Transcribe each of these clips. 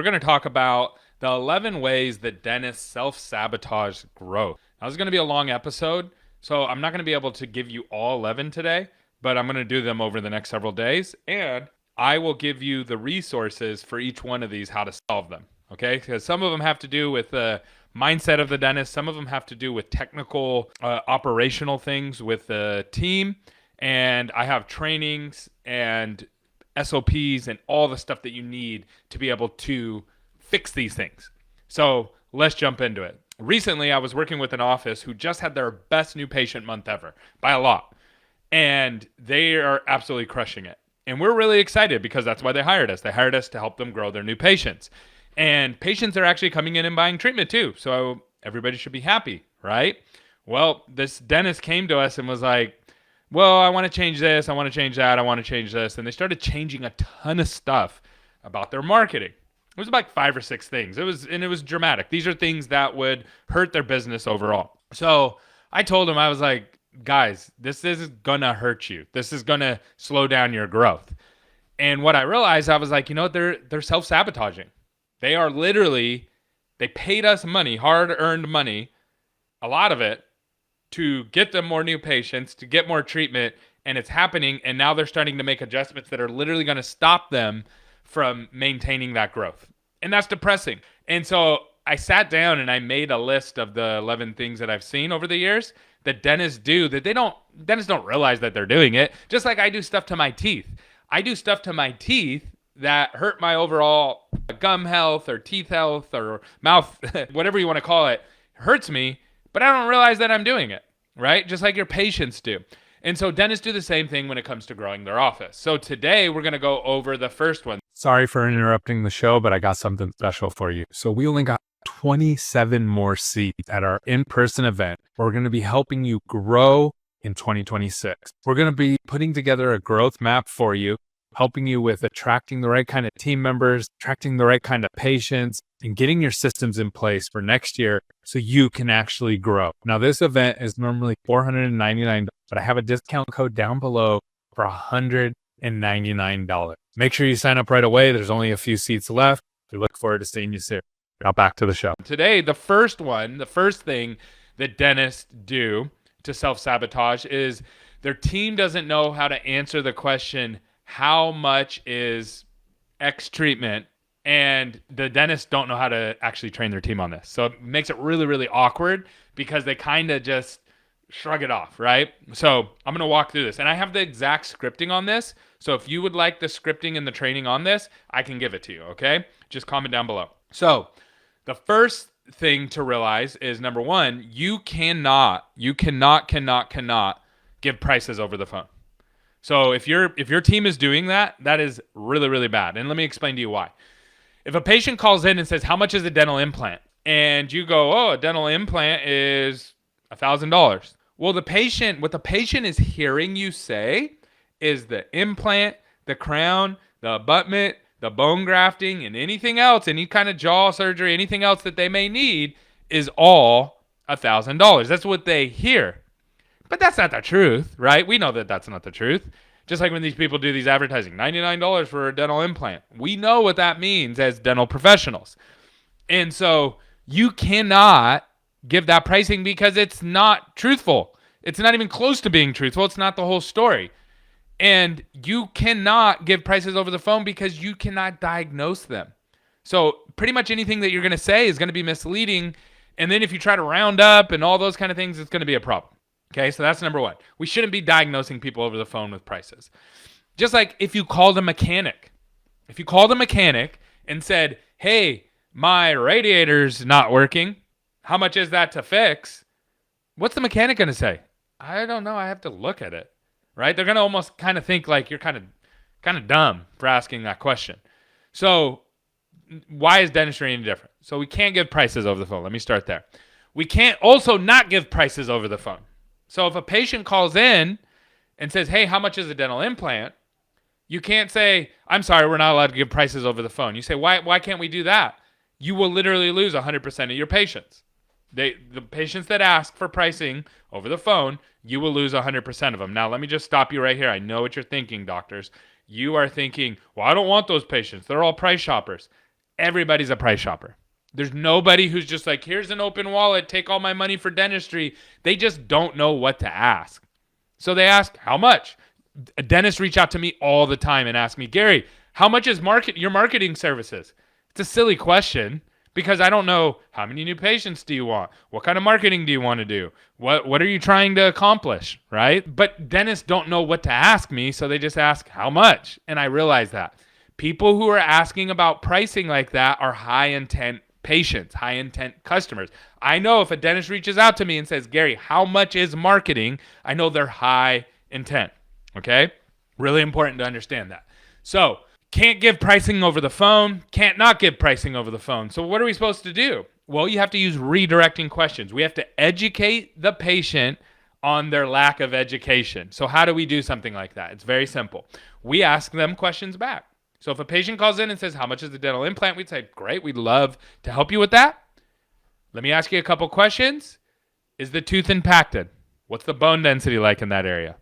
going to talk about the 11 ways that dentists self-sabotage growth. Now, this is going to be a long episode, so I'm not going to be able to give you all 11 today, but I'm going to do them over the next several days, and I will give you the resources for each one of these, how to solve them, okay? Because some of them have to do with the mindset of the dentist. Some of them have to do with technical, operational things with the team, and I have trainings and SOPs and all the stuff that you need to be able to fix these things. So let's jump into it. Recently, I was working with an office who just had their best new patient month ever by a lot. And they are absolutely crushing it. And we're really excited because that's why they hired us. They hired us to help them grow their new patients. And patients are actually coming in and buying treatment too. So everybody should be happy, right? Well, this dentist came to us and was like, well, I want to change this, I want to change that, I want to change this. And they started changing a ton of stuff about their marketing. It was like 5 or 6 things. It was dramatic. These are things that would hurt their business overall. So I told them, I was like, guys, this is gonna hurt you. This is gonna slow down your growth. And what I realized, I was like, they're self-sabotaging. They are literally, they paid us money, hard-earned money, a lot of it, to get them more new patients, to get more treatment, and it's happening, and now they're starting to make adjustments that are literally going to stop them from maintaining that growth. And that's depressing. And so I sat down and I made a list of the 11 things that I've seen over the years that dentists do that dentists don't realize that they're doing it. Just like I do stuff to my teeth. I do stuff to my teeth that hurt my overall gum health or teeth health or mouth, whatever you want to call it, hurts me, but I don't realize that I'm doing it, right? Just like your patients do. And so dentists do the same thing when it comes to growing their office. So today we're going to go over the first one. Sorry for interrupting the show, but I got something special for you. So we only got 27 more seats at our in-person event. We're going to be helping you grow in 2026. We're going to be putting together a growth map for you, helping you with attracting the right kind of team members, attracting the right kind of patients, and getting your systems in place for next year so you can actually grow. Now, this event is normally $499, but I have a discount code down below for $199. Make sure you sign up right away. There's only a few seats left. We look forward to seeing you soon. Now back to the show. Today, the first thing that dentists do to self-sabotage is their team doesn't know how to answer the question, how much is X treatment? And the dentists don't know how to actually train their team on this. So it makes it really, really awkward because they kind of just shrug it off, right? So I'm going to walk through this. And I have the exact scripting on this. So if you would like the scripting and the training on this, I can give it to you, okay? Just comment down below. So the first thing to realize is, number one, you cannot give prices over the phone. So if your team is doing that, that is really, really bad. And let me explain to you why. If a patient calls in and says, how much is a dental implant? And you go, oh, a dental implant is $1,000. Well, what the patient is hearing you say is the implant, the crown, the abutment, the bone grafting, and anything else, any kind of jaw surgery, anything else that they may need is all $1,000. That's what they hear. But that's not the truth, right? We know that that's not the truth. Just like when these people do these advertising, $99 for a dental implant. We know what that means as dental professionals. And so you cannot give that pricing because it's not truthful. It's not even close to being truthful. It's not the whole story. And you cannot give prices over the phone because you cannot diagnose them. So pretty much anything that you're going to say is going to be misleading. And then if you try to round up and all those kind of things, it's going to be a problem. Okay, so that's number one. We shouldn't be diagnosing people over the phone with prices. Just like if you called a mechanic. If you called a mechanic and said, hey, my radiator's not working, how much is that to fix? What's the mechanic going to say? I don't know. I have to look at it, right? They're going to almost kind of think like you're kind of dumb for asking that question. So why is dentistry any different? So we can't give prices over the phone. Let me start there. We can't also not give prices over the phone. So if a patient calls in and says, hey, how much is a dental implant? You can't say, I'm sorry, we're not allowed to give prices over the phone. You say, why can't we do that? You will literally lose 100% of your patients. The patients that ask for pricing over the phone, you will lose 100% of them. Now, let me just stop you right here. I know what you're thinking, doctors. You are thinking, well, I don't want those patients. They're all price shoppers. everybody's a price shopper. There's nobody who's just like, here's an open wallet, take all my money for dentistry. They just don't know what to ask. So they ask, how much? Dentists reach out to me all the time and ask me, Gary, how much is your marketing services? It's a silly question because I don't know how many new patients do you want? What kind of marketing do you want to do? What are you trying to accomplish, right? But dentists don't know what to ask me, so they just ask, how much? And I realize that. People who are asking about pricing like that are high intent patients, high intent customers. I know if a dentist reaches out to me and says, Gary, how much is marketing? I know they're high intent. Okay? Really important to understand that. So, can't give pricing over the phone, can't not give pricing over the phone. So, what are we supposed to do? Well, you have to use redirecting questions. We have to educate the patient on their lack of education. So, how do we do something like that? It's very simple. We ask them questions back. So if a patient calls in and says, how much is the dental implant? We'd say, great, we'd love to help you with that. Let me ask you a couple questions. Is the tooth impacted? What's the bone density like in that area?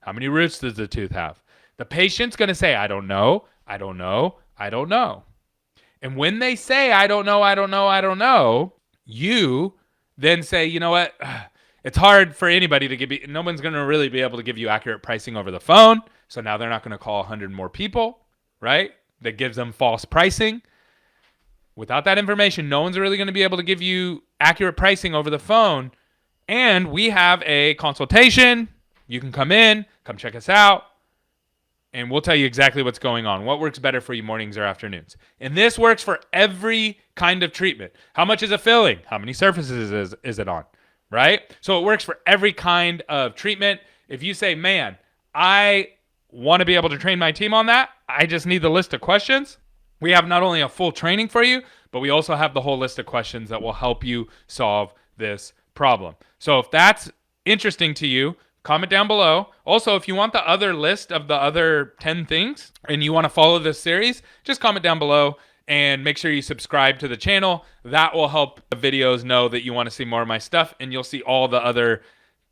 How many roots does the tooth have? The patient's going to say, I don't know, I don't know, I don't know. And when they say, I don't know, I don't know, I don't know, you then say, you know what? It's hard for anybody to give you, no one's going to really be able to give you accurate pricing over the phone. So now they're not going to call 100 more people. Right? That gives them false pricing. Without that information, no one's really going to be able to give you accurate pricing over the phone. And we have a consultation. You can come in, come check us out, and we'll tell you exactly what's going on. What works better for you, mornings or afternoons? And this works for every kind of treatment. How much is a filling? How many surfaces is it on? Right? So it works for every kind of treatment. If you say, man, I want to be able to train my team on that, I just need the list of questions. We have not only a full training for you, but we also have the whole list of questions that will help you solve this problem. So if that's interesting to you, comment down below. Also, if you want the other list of the other 10 things and you want to follow this series, just comment down below and make sure you subscribe to the channel. That will help the videos know that you want to see more of my stuff, and you'll see all the other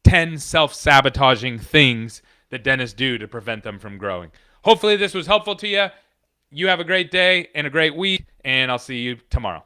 10 self-sabotaging things that dentists do to prevent them from growing. Hopefully this was helpful to you. You have a great day and a great week, and I'll see you tomorrow.